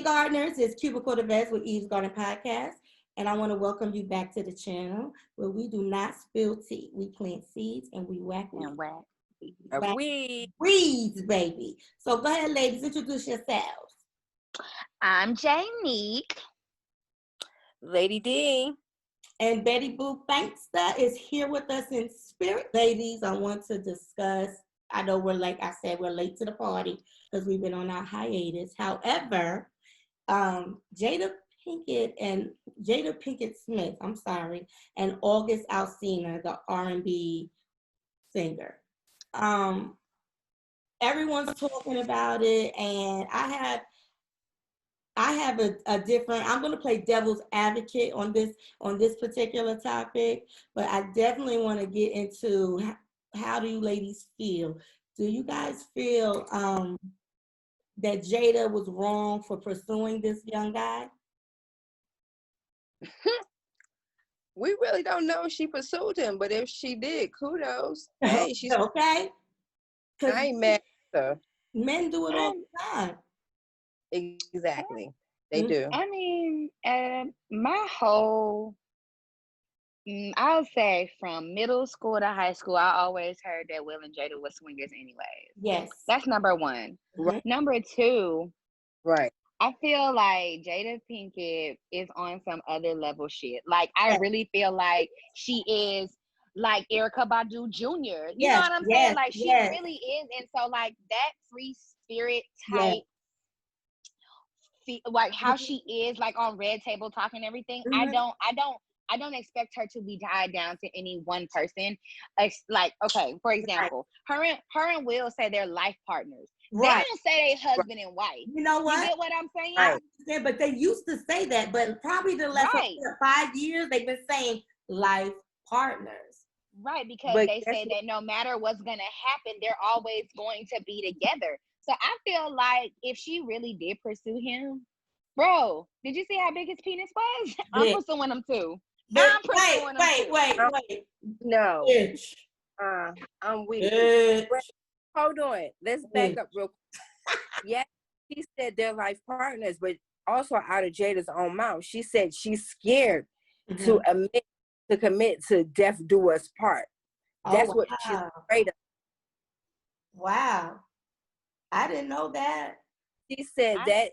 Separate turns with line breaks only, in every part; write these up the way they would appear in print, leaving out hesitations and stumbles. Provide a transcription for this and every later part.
Gardeners, it's Cuba Cordoves with Eve's Garden Podcast, and I want to welcome you back to the channel where we do not spill tea. We plant seeds and we whack weeds.
And whack.
Whack weeds, baby. So go ahead, ladies, introduce yourselves.
I'm Jnique.
Lady D.
And Betty Boo Banksta is here with us in spirit. Ladies, I want to discuss, I know we're, like I said, we're late to the party because we've been on our hiatus. Jada Pinkett Smith, and August Alsina, the R&B singer. Everyone's talking about it, and I have a different, I'm going to play devil's advocate on this particular topic, but I definitely want to get into how do you ladies feel? Do you guys feel that Jada was wrong for pursuing this young guy?
We really don't know if she pursued him, but if she did, kudos. Hey, she's
okay.
I ain't mad at her.
Men do it all the time.
Exactly. They do.
I mean, my whole, I'll say from middle school to high school, I always heard that Will and Jada were swingers anyways.
Yes.
That's number one.
Right.
Number two,
right.
I feel like Jada Pinkett is on some other level shit. Like, I really feel like she is like Erykah Badu Jr. You know what I'm saying? Like, she really is. And so, like, that free spirit type, like how she is, like on Red Table Talk and everything. I don't expect her to be tied down to any one person. Like, okay, for example, her and Will say they're life partners. Right. They don't say they husband and wife.
You know what?
You get what I'm saying?
Right. But they used to say that, but probably the last 5 years they've been saying life partners.
Right, because they say that no matter what's gonna happen, they're always going to be together. So I feel like if she really did pursue him, bro, did you see how big his penis was? I'm pursuing him too.
Wait.
No.
Bitch.
I'm weak. Hold on. Let's back up real quick. Yeah, she said they're life partners, but also out of Jada's own mouth, she said she's scared to commit to death do us part. That's what she's afraid of.
Wow. I didn't know that.
She said that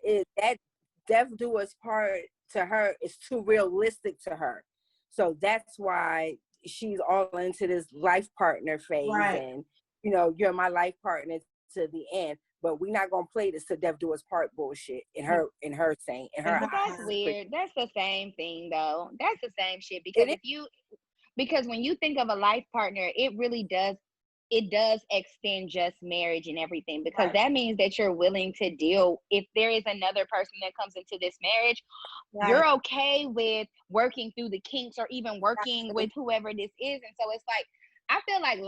death do us part to her is too realistic to her. So that's why she's all into this life partner phase. Right. And, you know, you're my life partner to the end, but we're not going to play this to death do us part bullshit in her saying.
But that's weird. That's the same thing, though. That's the same shit. Because when you think of a life partner, it really does extend just marriage and everything, because that means that you're willing to deal if there is another person that comes into this marriage. You're okay with working through the kinks or even working with whoever this is. And so it's like, I feel like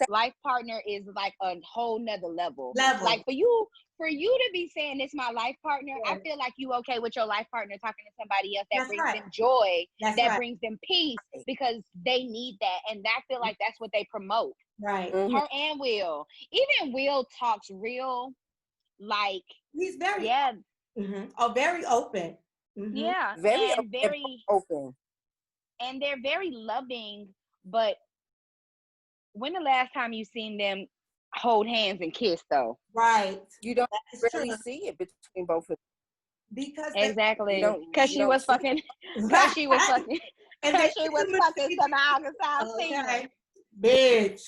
life partner is like a whole nother level. Like for you to be saying this my life partner, I feel like you okay with your life partner talking to somebody else that brings them joy, brings them peace, because they need that. And I feel like that's what they promote.
Right.
Her and Will. Even Will talks real, like,
he's very very open.
Yeah.
Very
open. And they're very loving, but when the last time you seen them hold hands and kiss, though?
Right.
You don't really see it between both of them.
Because
because she was fucking to the August
bitch.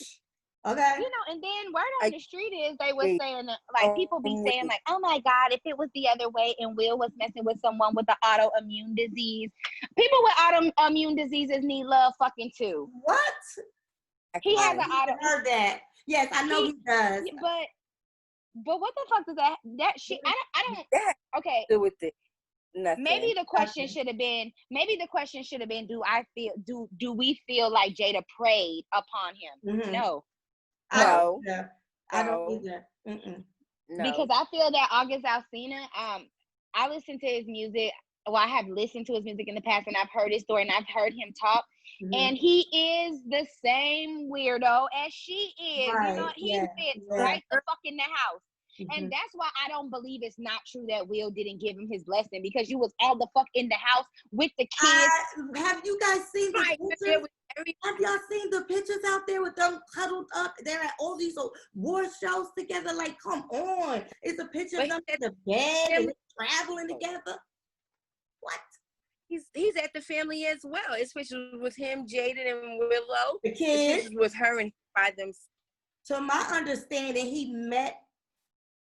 Okay.
You know, and then word on the street is they were saying, like, people be saying, like, oh my God, if it was the other way and Will was messing with someone with an autoimmune disease, people with autoimmune diseases need love fucking too.
What?
He has an
heard that. Yes, I know he does.
But what the fuck does that shit? I don't. Okay.
Do with it. Nothing.
Maybe the question should have been. Do we feel like Jada preyed upon him?
Mm-hmm.
No.
I don't either.
No.
Because I feel that August Alsina. I listen to his music. Well, I have listened to his music in the past, and I've heard his story, and I've heard him talk. Mm-hmm. And he is the same weirdo as she is. Right. You know, he fits right the fuck in the house. And that's why I don't believe it's not true that Will didn't give him his blessing, because you was all the fuck in the house with the kids.
Have you guys seen the pictures? Have y'all seen the pictures out there with them cuddled up? They're at all these war shows together. Like, come on. It's a picture of them in the bed and traveling together. What?
He's at the family as well. It's pictures with him, Jaden, and Willow.
The kids.
It's with her and by them.
To my understanding,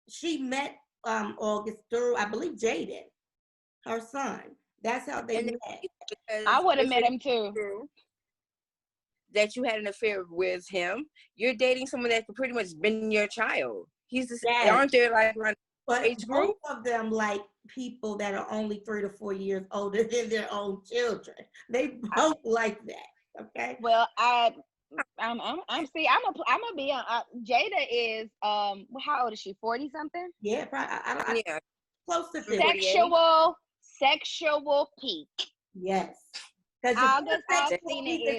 she met August through, I believe, Jaden, her son. That's how they met.
I would have met him too.
That you had an affair with him. You're dating someone that could pretty much been your child. He's the aren't there like age group?
Both of them like people that are only 3 to 4 years older than their own children. They both like that. Okay.
Well, I'm gonna be on. Jada is how old is she? 40 something?
Yeah, probably. Close to 50.
Sexual peak.
Yes.
August Alsina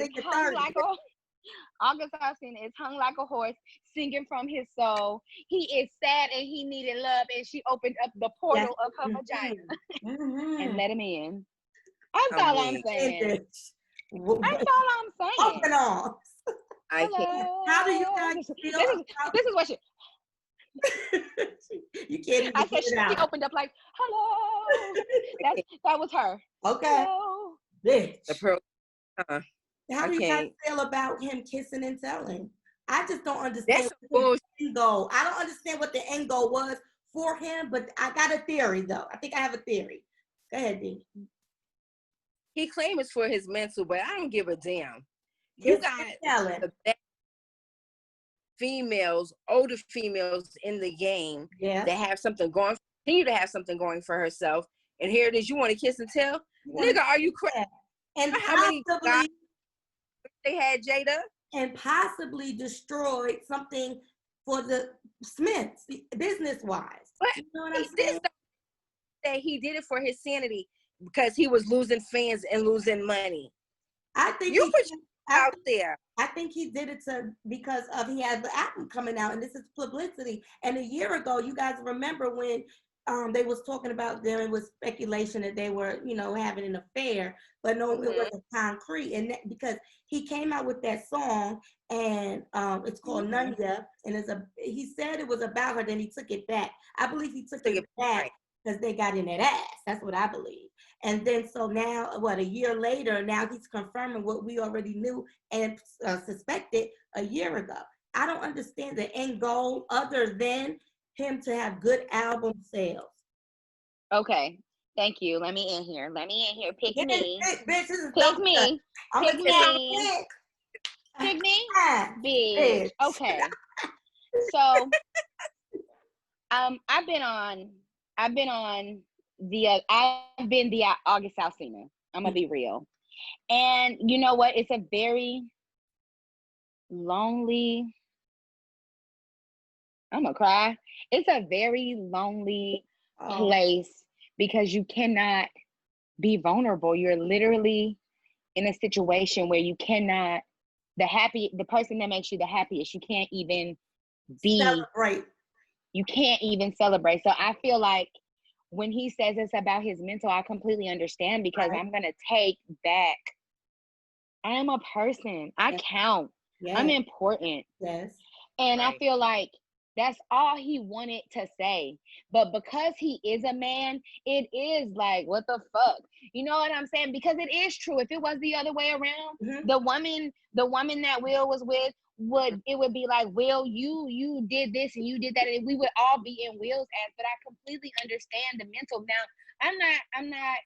is hung like a horse, singing from his soul. He is sad and he needed love, and she opened up the portal of her vagina and let him in. That's all I'm saying. That's all I'm saying.
Open arms.
I can't.
How do you guys feel?
This is what she.
You can't even
I said she opened up like, hello. That was her.
Okay.
Hello.
Bitch. How do you guys feel about him kissing and telling? I just don't understand the end goal. I don't understand what the end goal was for him, but I got a theory though. I think I have a theory. Go ahead, Dee.
He claims it's for his mental, but I don't give a damn. You got the best females, older females in the game that have something going, continue to have something going for herself. And here it is, you want to kiss and tell? Nigga, are you crazy?
And
how many guys they had, Jada?
And possibly destroyed something for the Smiths, business-wise.
But
you know what I'm saying?
That he did it for his sanity because he was losing fans and losing money.
I think
you put out there.
I think he did it because he had the album coming out, and this is publicity. And a year ago, you guys remember when they was talking about them, it was speculation that they were, having an affair, but no, it wasn't concrete. And because he came out with that song, and it's called Nunya, and he said it was about her, then he took it back. I believe he took it back because they got in that ass. That's what I believe. And then so now, a year later, now he's confirming what we already knew and suspected a year ago. I don't understand the end goal other than him to have good album sales.
Okay, thank you. Let me in here. Pick me.
Bitch,
pick me. Pick me. Pick me. Bitch. Okay. So, I've been the August Alsina. I'm gonna be real. And you know what? It's a very lonely. I'm gonna cry. It's a very lonely place because you cannot be vulnerable. You're literally in a situation where you cannot, the person that makes you the happiest, you can't even
celebrate.
You can't even celebrate. So I feel like when he says it's about his mental, I completely understand because I'm gonna take back. I am a person. I count. I'm important.
Yes.
And I feel like that's all he wanted to say. But because he is a man, it is like, what the fuck? You know what I'm saying? Because it is true. If it was the other way around, the woman that Will was with it would be like, Will, you did this and you did that, and we would all be in Will's ass. But I completely understand the mental. Now, I'm not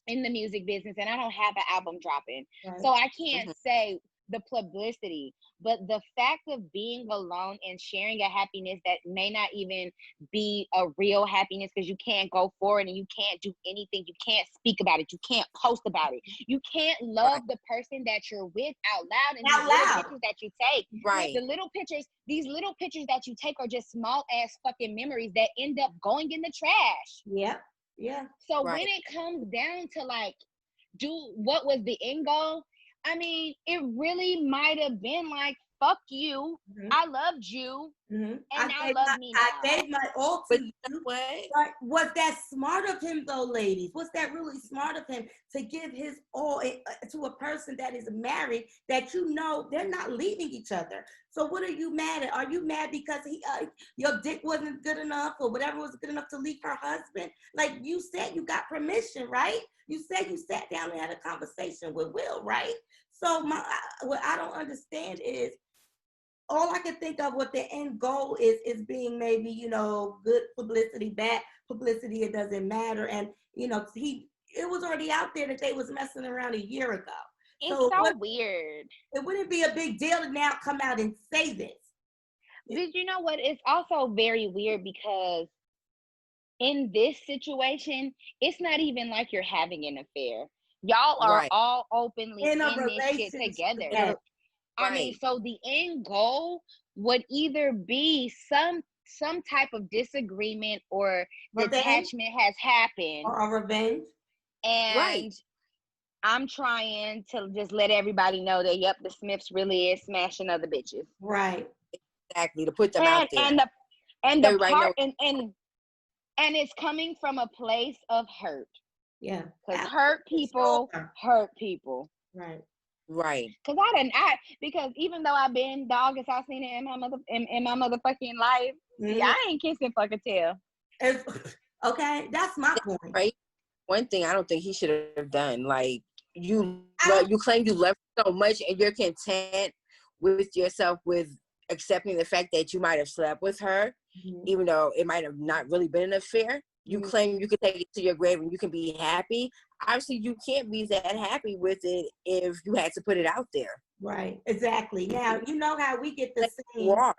in the music business and I don't have an album dropping. Right. So I can't say the publicity, but the fact of being alone and sharing a happiness that may not even be a real happiness because you can't go forward and you can't do anything. You can't speak about it. You can't post about it. You can't love the person that you're with out loud. And these little pictures that you take, the little pictures, these little pictures that you take are just small ass fucking memories that end up going in the trash.
Yep. Yeah.
So when it comes down to like, what was the end goal? I mean, it really might have been like fuck you.
Mm-hmm.
I loved you.
Mm-hmm.
And now love me now.
I gave my all to you. But was that smart of him, though, ladies? Was that really smart of him to give his all to a person that is married, that you know they're not leaving each other? So what are you mad at? Are you mad because your dick wasn't good enough or whatever was good enough to leave her husband? Like you said, you got permission, right? You said you sat down and had a conversation with Will, right? So what I don't understand is, all I can think of what the end goal is being maybe, good publicity, bad publicity, it doesn't matter. And, it was already out there that they was messing around a year ago.
It's so weird.
It wouldn't be a big deal to now come out and say this.
But you know what? It's also very weird because in this situation, it's not even like you're having an affair. Y'all are all openly in this shit together. I mean, so the end goal would either be some type of disagreement or detachment has happened.
Or a revenge.
And I'm trying to just let everybody know that, yep, the Smiths really is smashing other bitches.
Right.
Exactly, to put them out there.
And the part, and it's coming from a place of hurt.
Yeah.
Because hurt people hurt people.
Right.
Right.
Because because even though I've been dog as I've seen it in my motherfucking life, see, I ain't kissing fucking tail.
Okay, that's my point.
Right. One thing I don't think he should have done, like you claim you love so much and you're content with yourself with accepting the fact that you might have slept with her, even though it might have not really been an affair. You claim you can take it to your grave and you can be happy. Obviously, you can't be that happy with it if you had to put it out there.
Right, exactly. Now, you know how we get the saying.
You are.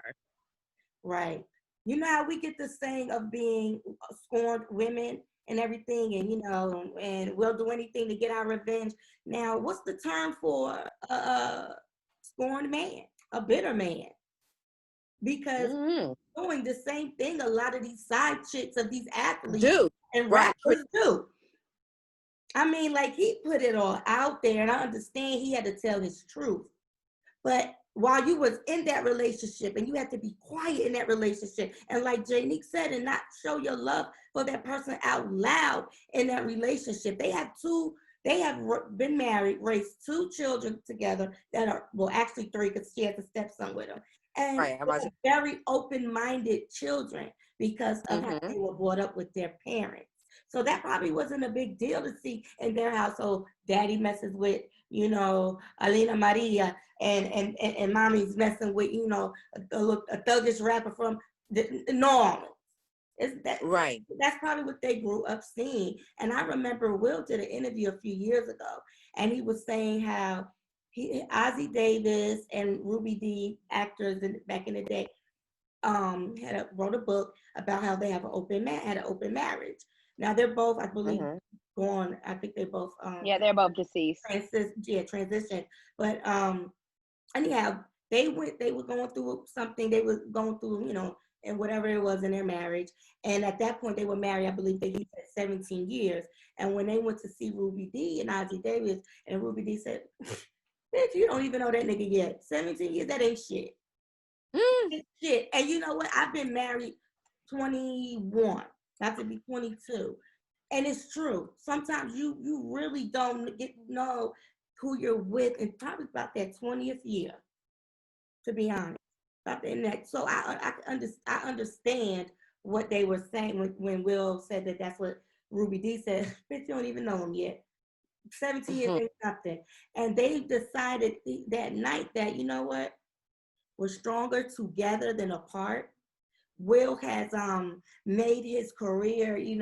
Right. You know how we get the saying of being scorned women and everything, and, and we'll do anything to get our revenge. Now, what's the term for a scorned man? A bitter man. Because doing the same thing a lot of these side chicks of these athletes and rappers do. I mean, like, he put it all out there, and I understand he had to tell his truth. But while you was in that relationship, and you had to be quiet in that relationship, and like Jnique said, and not show your love for that person out loud in that relationship. They have been married, raised 2 children together that are, well, actually 3, because she has a stepson with them. And very open-minded children because of how they were brought up with their parents. So that probably wasn't a big deal to see in their household. Daddy messes with, Alina Maria, and mommy's messing with, a thuggish rapper from New Orleans. That's probably what they grew up seeing. And I remember Will did an interview a few years ago, and he was saying how Ozzie Davis and Ruby Dee, actors back in the day, wrote a book about how they had an open marriage. Now they're both, I believe, gone. I think they both
they're both deceased.
Transition. But anyhow, they were going through something. They were going through, and whatever it was in their marriage. And at that point, they were married, I believe he said 17 years. And when they went to see Ruby Dee and Ozzie Davis, and Ruby Dee said, bitch, you don't even know that nigga yet. 17 years, that ain't shit. It's shit. And you know what? I've been married 21, not to be 22. And it's true. Sometimes you really don't get to know who you're with, and probably about that 20th year, to be honest. About the next. So I understand what they were saying when Will said that that's what Ruby Dee said. Bitch, you don't even know him yet. 17 years ain't nothing. And they decided that night that, you know what, we're stronger together than apart. Will has made his career, he's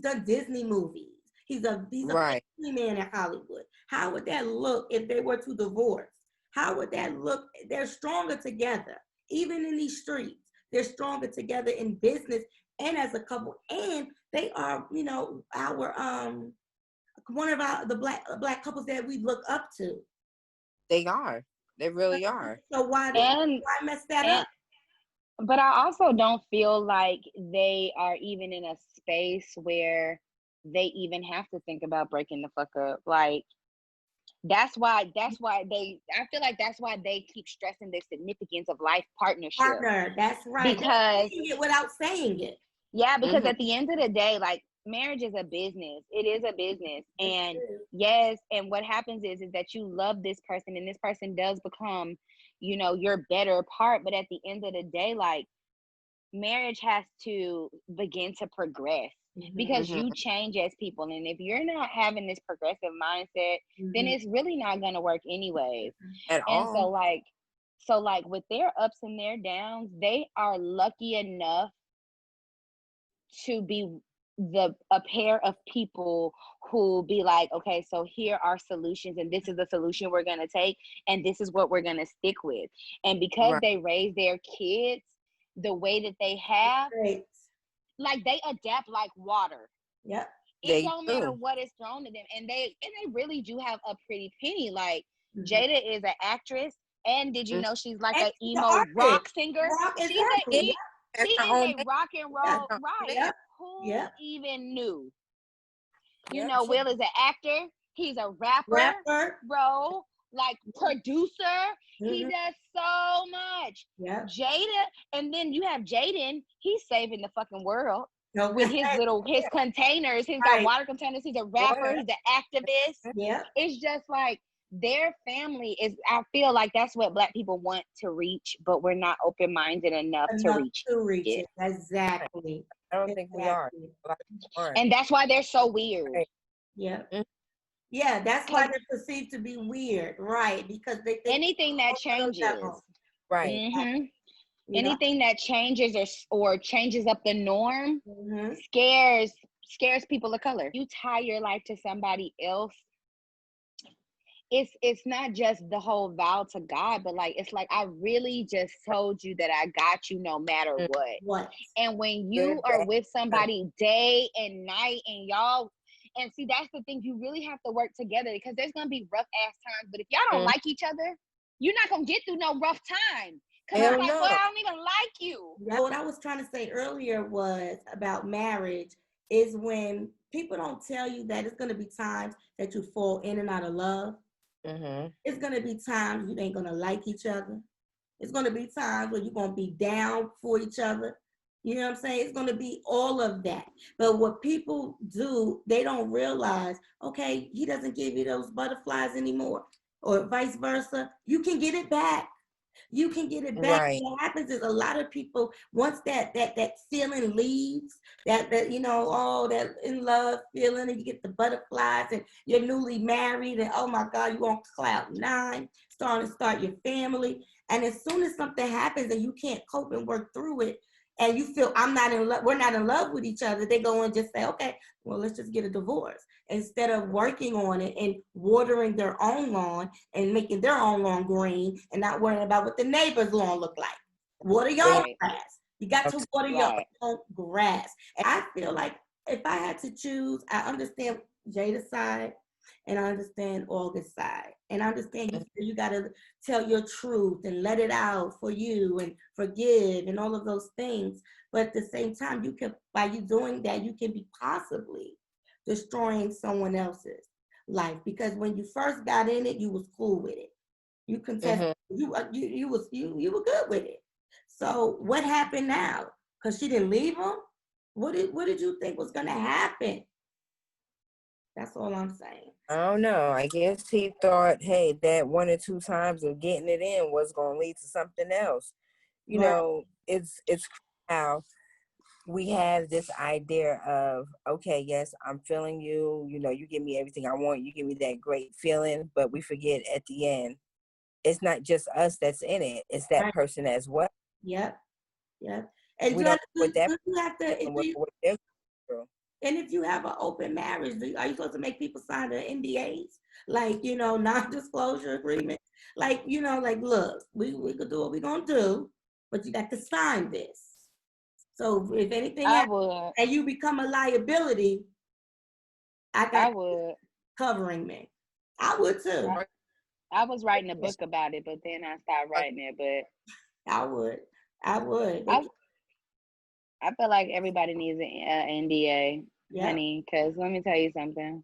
done Disney movies. He's a family man in Hollywood. How would that look if they were to divorce? How would that look? They're stronger together, even in these streets. They're stronger together in business and as a couple. And they are, our one of the black couples that we look up to.
They are. They really are.
So why mess that up?
But I also don't feel like they are even in a space where they even have to think about breaking the fuck up. Like, That's why I feel like that's why they keep stressing the significance of life partnership.
Partner, that's right.
Because
saying it without saying it.
Yeah, because at the end of the day, like, marriage is a business. It is a business. And yes, and what happens is that you love this person, and this person does become, you know, your better part. But at the end of the day, like, marriage has to begin to progress, because you change as people. And if you're not having this progressive mindset, then it's really not going to work anyways.
At
and
all.
so like with their ups and their downs, they are lucky enough to be a pair of people who be like, okay, so here are solutions, and this is the solution we're going to take, and this is what we're going to stick with. And because they raise their kids the way that they have, like, they adapt like water.
Yep.
It don't matter what is thrown to them, and they really do have a pretty penny. Like, Jada is an actress, and did you know she's like an emo rock singer? She's she is a rock and roll, right?
Yep.
Who even knew? You know, Will is an actor. He's a rapper, bro. Like, producer. He does so much. Jada, and then you have Jaden. He's saving the fucking world with his containers. He's got water containers. He's a rapper. He's an activist. It's just like, their family is, I feel like that's what Black people want to reach, but we're not open-minded enough to reach it.
Exactly.
I don't think we are.
And that's why they're so weird.
Yeah. Yeah, that's why they're perceived to be weird, right? Because they think
anything that changes,
right?
Anything that changes or changes up the norm scares people of color. You tie your life to somebody else. It's not just the whole vow to God, but like, it's like, I really just told you that I got you no matter what. And when you are with somebody day and night, and y'all, and see, that's the thing, you really have to work together, because there's gonna be rough ass times. But if y'all don't like each other, you're not gonna get through no rough time. Because it's like, well, I don't even like you.
What I was trying to say earlier was about marriage is when people don't tell you that it's gonna be times that you fall in and out of love. It's going to be times you ain't going to like each other. It's going to be times where you're going to be down for each other. You know what I'm saying? It's going to be all of that. But what people do, they don't realize, okay, he doesn't give you those butterflies anymore, or vice versa. You can get it back. You can get it back. What happens is, a lot of people, once that feeling leaves, that you know, all that in love feeling, and you get the butterflies, and you're newly married, and oh my God, you're on cloud 9, starting to start your family. And as soon as something happens and you can't cope and work through it, and you feel I'm not in love, we're not in love with each other, they go and just say, okay, well, let's just get a divorce, instead of working on it and watering their own lawn and making their own lawn green, and not worrying about what the neighbor's lawn look like. Water your own grass. You got to water your own grass. And I feel like if I had to choose, I understand Jada's side, and I understand August's side. And I understand you got to tell your truth and let it out for you, and forgive, and all of those things. But at the same time, you can, by you doing that, you can be possibly destroying someone else's life. Because when you first got in it, you was cool with it. You contested, you were good with it. So what happened now? Because she didn't leave him? What did you think was gonna happen? That's all I'm saying.
I don't know. I guess he thought, hey, that 1 or 2 times of getting it in was going to lead to something else. You know, it's how we have this idea of, okay, yes, I'm feeling you. You know, you give me everything I want. You give me that great feeling. But we forget at the end, it's not just us that's in it. It's that person as well.
Yep. And
we
you
don't
have to, and if you have an open marriage, are you supposed to make people sign the NDAs? Like, you know, non-disclosure agreement? Like, you know, like, look, we could do what we're going to do, but you got to sign this. So if anything happens and you become a liability, I would. Covering me. I would too.
I was writing a book about it, but then I stopped writing it, but
I would.
I feel like everybody needs an NDA, honey, because let me tell you something.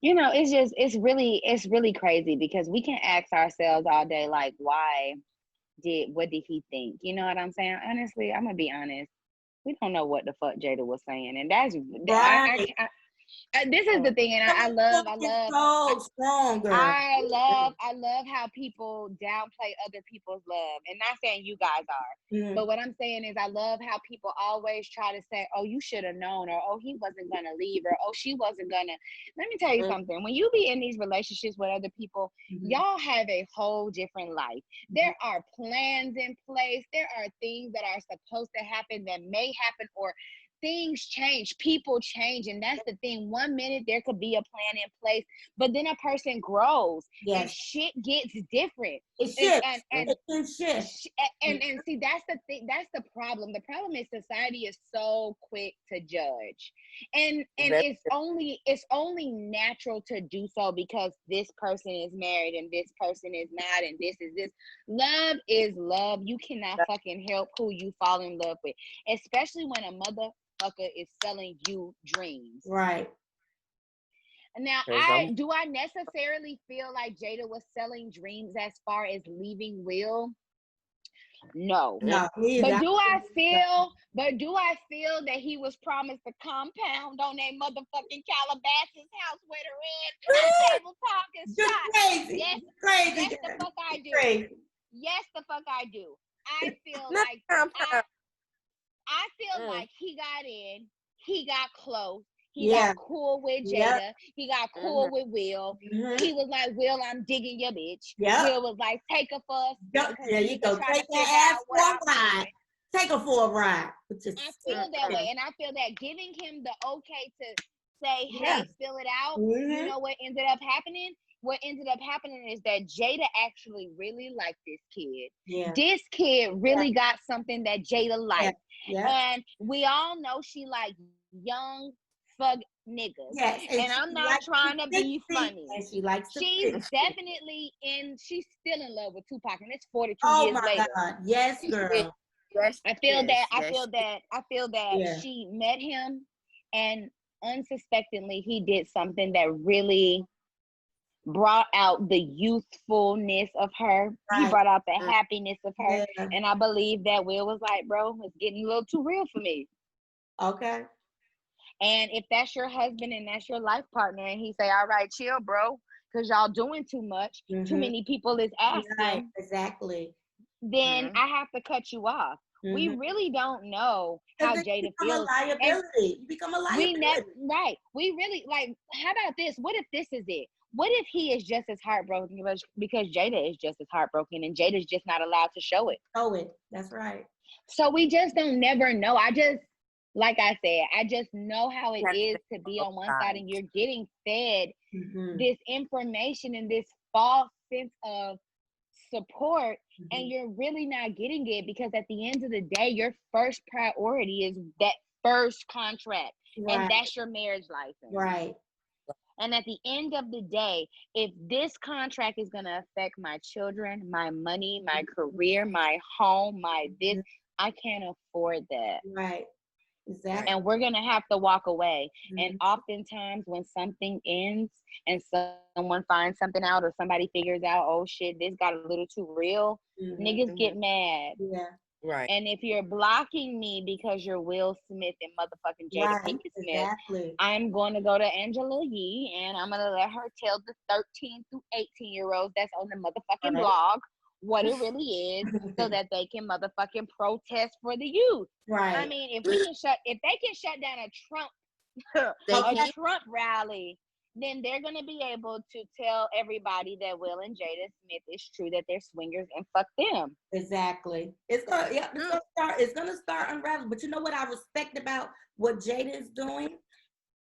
it's really crazy because we can ask ourselves all day, like, what did he think? You know what I'm saying? Honestly, I'm gonna be honest. We don't know what the fuck Jada was saying, and
Right.
this is the thing, and I
so stronger.
I love how people downplay other people's love, and not saying you guys are, but what I'm saying is I love how people always try to say, oh, you should have known, or oh, he wasn't gonna leave, or oh, she wasn't gonna. Let me tell you something. When you be in these relationships with other people, y'all have a whole different life. There are plans in place. There are things that are supposed to happen that may happen, or things change, people change, and that's the thing. 1 minute there could be a plan in place, but then a person grows and shit gets different.
It shifts.
And see, that's the thing. That's the problem. The problem is society is so quick to judge, and it's only natural to do so because this person is married and this person is not, and this is this. Love is love. You cannot fucking help who you fall in love with, especially when a motherfucker is selling you dreams.
Right.
Now, do I necessarily feel like Jada was selling dreams as far as leaving Will? No.
But
do I feel that he was promised a compound on that motherfucking Calabasas house with a red table talk and shot?
Crazy.
Yes,
crazy.
Yes, the fuck I do.
Crazy.
Yes, the fuck I do. I feel like he got in, he got close, he got cool with Jada, he got cool with Will. He was like, Will, I'm digging your bitch. Will was like, take her for a
there you go. Take that ass for a ride. Take her for a ride.
I feel that way, and I feel that giving him the okay to say, hey, fill it out. You know what ended up happening? What ended up happening is that Jada actually really liked this kid. This kid really got something that Jada liked. And we all know she like young fuck niggas. And I'm not trying to be funny.
And she likes
she's definitely she's still in love with Tupac, and it's 42 years later.
God. Yes, girl.
I feel that she met him, and unsuspectingly he did something that really brought out the youthfulness of her. He brought out the happiness of her. And I believe that Will was like, bro, it's getting a little too real for me.
Okay.
And if that's your husband and that's your life partner, and he say, all right, chill, bro, because y'all doing too much, too many people is asking.
Exactly.
Then I have to cut you off. We really don't know how Jada feels.
You become a liability.
We really, like, how about this? What if this is it? What if he is just as heartbroken because Jada is just as heartbroken and Jada's just not allowed to show it?
That's right.
So we just don't never know. Like I said, I just know how it is to be on one side and you're getting fed this information and this false sense of support, and you're really not getting it, because at the end of the day, your first priority is that first contract, and that's your marriage license.
Right.
And at the end of the day, if this contract is going to affect my children, my money, my career, my home, my this, I can't afford that.
Right. Exactly.
And we're going to have to walk away. And oftentimes when something ends and someone finds something out, or somebody figures out, oh shit, this got a little too real, niggas get mad.
Right.
And if you're blocking me because you're Will Smith and motherfucking Jada Pinkett Smith, I'm going to go to Angela Yee and I'm going to let her tell the 13 through 18-year-olds that's on the motherfucking blog what it really is, so that they can motherfucking protest for the youth.
Right.
I mean, if they can shut down a Trump rally, then they're going to be able to tell everybody that Will and Jada Smith is true, that they're swingers, and fuck them.
Exactly. It's gonna start unraveling. But you know what I respect about what Jada is doing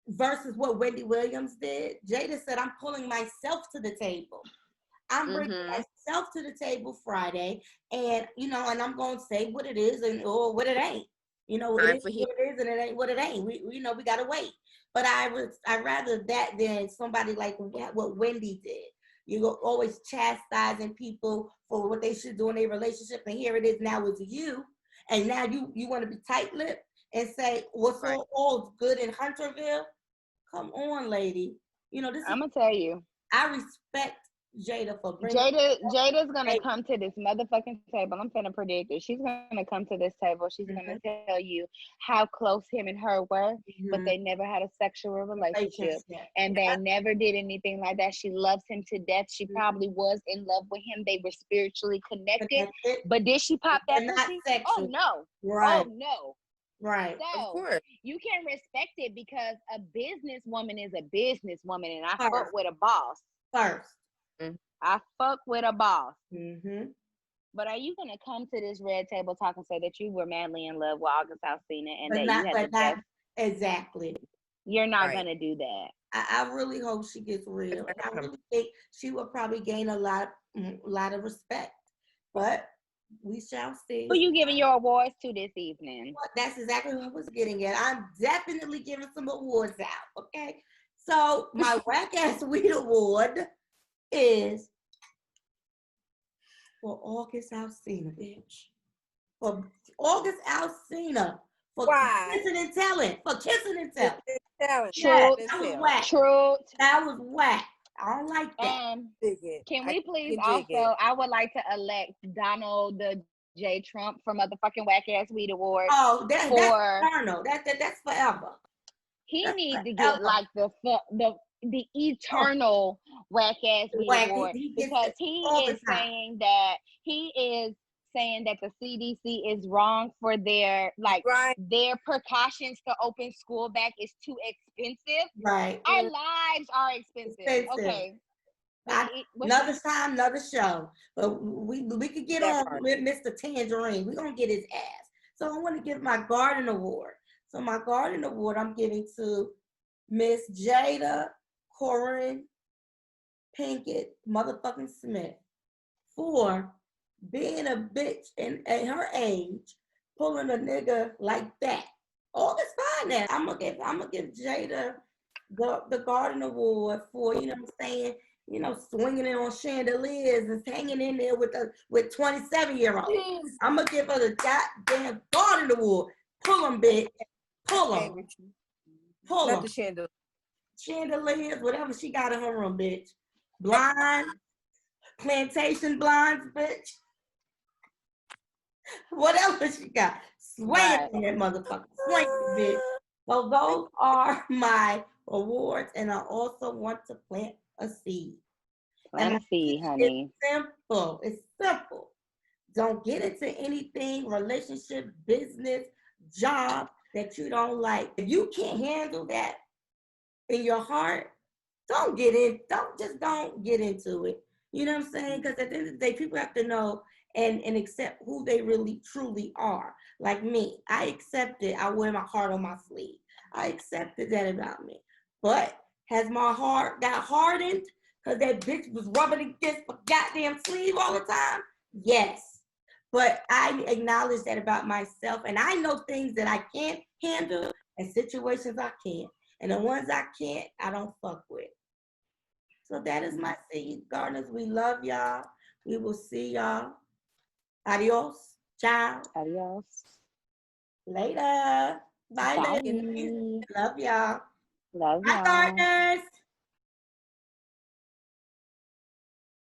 versus what Wendy Williams did? Jada said, I'm pulling myself to the table. I'm bringing myself to the table Friday, and and I'm going to say what it is or what it ain't. What it is, and it ain't what it ain't. We gotta wait. But I rather that than somebody like what Wendy did. You go always chastising people for what they should do in their relationship, and here it is now it's you, and now you want to be tight-lipped and say what's all good in Hunterville? Come on, lady. this
I'm gonna tell you.
I respect Jada for bringing.
Jada's gonna come to this motherfucking table. I'm finna predict it. She's gonna come to this table. She's gonna tell you how close him and her were, but they never had a sexual relationship, and they never did anything like that. She loves him to death. She probably was in love with him. They were spiritually connected, but did she pop that pussy? Oh no!
Right.
Oh no!
Right.
So
of course.
you can respect it because a businesswoman is a businesswoman, and I fuck with a boss.
First.
I fuck with a boss.
Mm-hmm.
But are you gonna come to this red table talk and say that you were madly in love with August Alsina and that you had the best?
Exactly.
You're not gonna do that.
I really hope she gets real. I really think she will probably gain a lot of respect. But we shall see.
Who you giving your awards to this evening?
That's exactly what I was getting at. I'm definitely giving some awards out. Okay. So my Whack Ass Weed Award is for August Alsina, bitch. For August Alsina. For kissing and telling. For kissing and telling.
True.
That was whack.
True.
That was whack. I don't like that.
Can we please also, I would like to elect Donald the J. Trump for motherfucking Whack Ass Weed Award.
Oh, that's eternal. That's forever.
He needs to get like the eternal Whack Ass Weed Award because he is saying that the CDC is wrong for their their precautions to open school back is too expensive.
Right.
Our lives are expensive. Okay.
Another time, another show. But we could get on with Mr. Tangerine. We're gonna get his ass. So I want to give my Garden Award. So my Garden Award I'm giving to Miss Jada Pinkett motherfucking Smith for being a bitch and at her age, pulling a nigga like that. All this fine now. I'm gonna give Jada the Garden Award for, you know what I'm saying, swinging it on chandeliers and hanging in there with 27-year-olds. I'm gonna give her the goddamn Garden Award. Pull them, bitch. Pull them. Pull them.
Not the chandeliers.
Chandeliers, whatever she got in her room, bitch. Blind. Plantation blinds, bitch. Whatever she got. Swaying in that motherfucker. Swaying, bitch. So those are my awards, and I also want to plant a seed.
Plant a seed, honey.
It's simple. Don't get into anything, relationship, business, job that you don't like. If you can't handle that in your heart, don't get get into it. You know what I'm saying? Because at the end of the day, people have to know and accept who they really truly are. Like me, I accepted I wear my heart on my sleeve. I accepted that about me. But has my heart got hardened because that bitch was rubbing against my goddamn sleeve all the time? Yes. But I acknowledge that about myself, and I know things that I can't handle and situations I can't. And the ones I can't, I don't fuck with. So that is my seed gardeners. We love y'all. We will see y'all. Adios. Ciao.
Adios.
Later. Bye, ladies. Love y'all.
Love
y'all. Bye, gardeners.